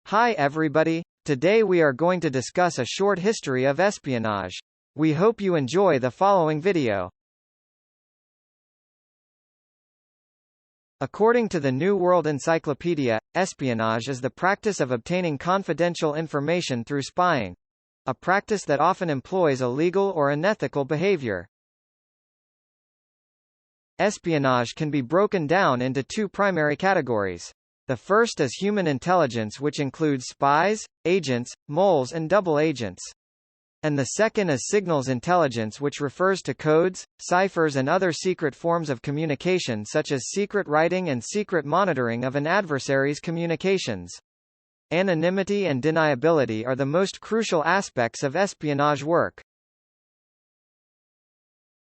Hi everybody, today we are going to discuss a short history of espionage. We hope you enjoy the following video. According to the New World Encyclopedia, espionage is the practice of obtaining confidential information through spying. A practice that often employs illegal or unethical behavior. Espionage can be broken down into two primary categories. The first is human intelligence, which includes spies, agents, moles and double agents. And the second is signals intelligence, which refers to codes, ciphers and other secret forms of communication such as secret writing and secret monitoring of an adversary's communications. Anonymity and deniability are the most crucial aspects of espionage work.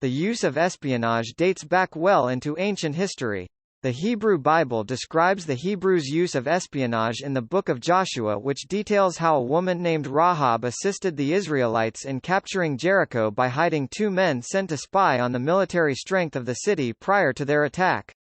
The use of espionage dates back well into ancient history. The Hebrew Bible describes the Hebrews' use of espionage in the Book of Joshua, which details how a woman named Rahab assisted the Israelites in capturing Jericho by hiding two men sent to spy on the military strength of the city prior to their attack.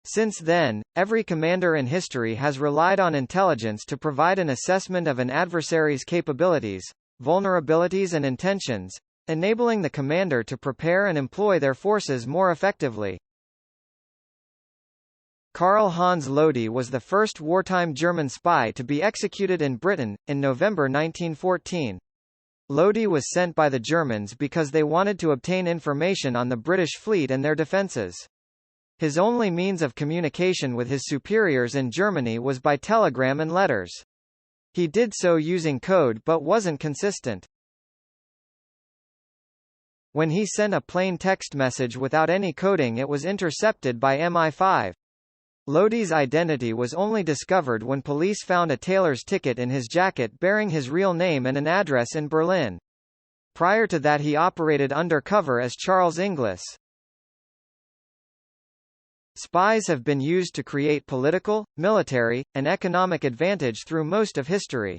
Since then, every commander in history has relied on intelligence to provide an assessment of an adversary's capabilities, vulnerabilities and intentions, enabling the commander to prepare and employ their forces more effectively. Karl Hans Lodi was the first wartime German spy to be executed in Britain, in November 1914. Lodi was sent by the Germans because they wanted to obtain information on the British fleet and their defences. His only means of communication with his superiors in Germany was by telegram and letters. He did so using code but wasn't consistent. When he sent a plain text message without any coding, it was intercepted by MI5. Lodi's identity was only discovered when police found a tailor's ticket in his jacket bearing his real name and an address in Berlin. Prior to that, he operated undercover as Charles Inglis. Spies have been used to create political, military, and economic advantage through most of history.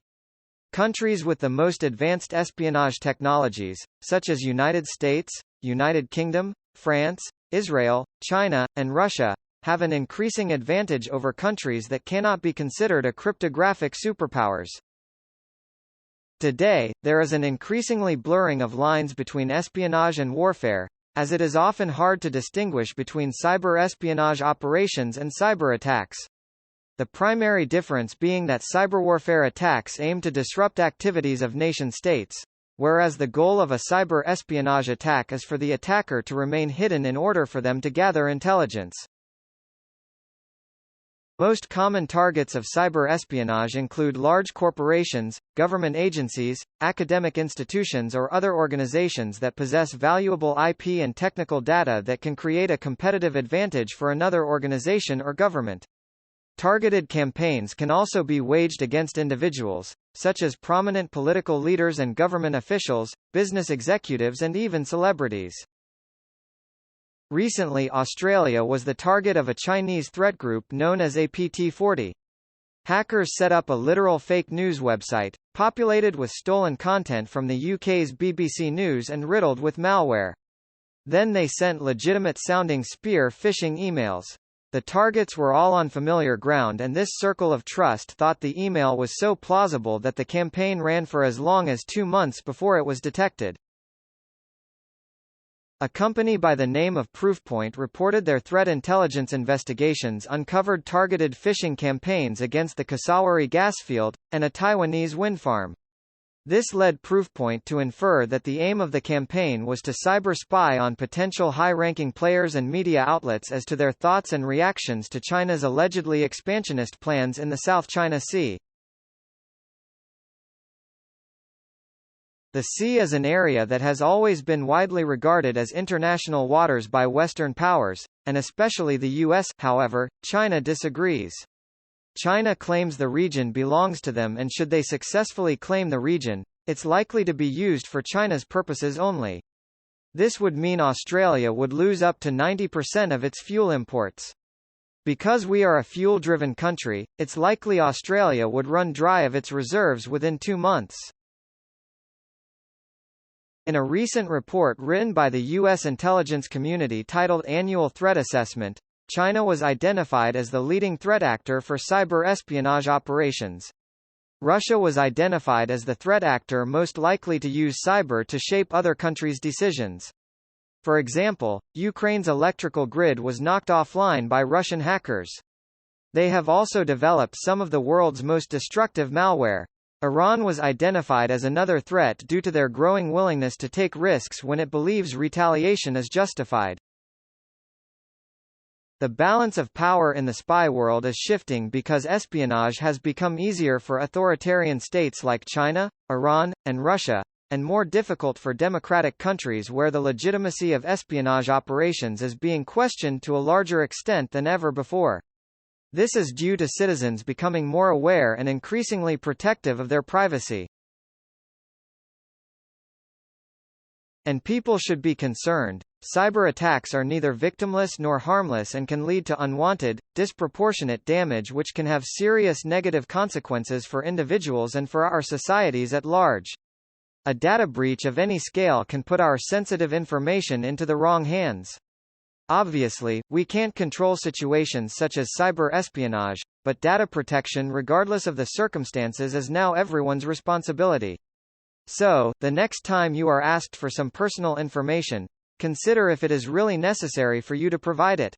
Countries with the most advanced espionage technologies, such as United States, United Kingdom, France, Israel, China, and Russia, have an increasing advantage over countries that cannot be considered a cryptographic superpowers. Today, there is an increasingly blurring of lines between espionage and warfare, as it is often hard to distinguish between cyber espionage operations and cyber attacks. The primary difference being that cyberwarfare attacks aim to disrupt activities of nation-states, whereas the goal of a cyber espionage attack is for the attacker to remain hidden in order for them to gather intelligence. Most common targets of cyber espionage include large corporations, government agencies, academic institutions or other organizations that possess valuable IP and technical data that can create a competitive advantage for another organization or government. Targeted campaigns can also be waged against individuals, such as prominent political leaders and government officials, business executives and even celebrities. Recently, Australia was the target of a Chinese threat group known as APT-40. Hackers set up a literal fake news website, populated with stolen content from the UK's BBC News and riddled with malware. Then they sent legitimate-sounding spear phishing emails. The targets were all on familiar ground, and this circle of trust thought the email was so plausible that the campaign ran for as long as 2 months before it was detected. A company by the name of Proofpoint reported their threat intelligence investigations uncovered targeted phishing campaigns against the Kasawari gas field, and a Taiwanese wind farm. This led Proofpoint to infer that the aim of the campaign was to cyber spy on potential high-ranking players and media outlets as to their thoughts and reactions to China's allegedly expansionist plans in the South China Sea. The sea is an area that has always been widely regarded as international waters by Western powers, and especially the US. However, China disagrees. China claims the region belongs to them, and should they successfully claim the region, it's likely to be used for China's purposes only. This would mean Australia would lose up to 90% of its fuel imports. Because we are a fuel-driven country, it's likely Australia would run dry of its reserves within 2 months. In a recent report written by the U.S. intelligence community titled Annual Threat Assessment, China was identified as the leading threat actor for cyber espionage operations. Russia was identified as the threat actor most likely to use cyber to shape other countries' decisions. For example, Ukraine's electrical grid was knocked offline by Russian hackers. They have also developed some of the world's most destructive malware. Iran was identified as another threat due to their growing willingness to take risks when it believes retaliation is justified. The balance of power in the spy world is shifting because espionage has become easier for authoritarian states like China, Iran, and Russia, and more difficult for democratic countries where the legitimacy of espionage operations is being questioned to a larger extent than ever before. This is due to citizens becoming more aware and increasingly protective of their privacy. And people should be concerned. Cyber attacks are neither victimless nor harmless and can lead to unwanted, disproportionate damage which can have serious negative consequences for individuals and for our societies at large. A data breach of any scale can put our sensitive information into the wrong hands. Obviously, we can't control situations such as cyber espionage, but data protection regardless of the circumstances is now everyone's responsibility. So, the next time you are asked for some personal information, consider if it is really necessary for you to provide it.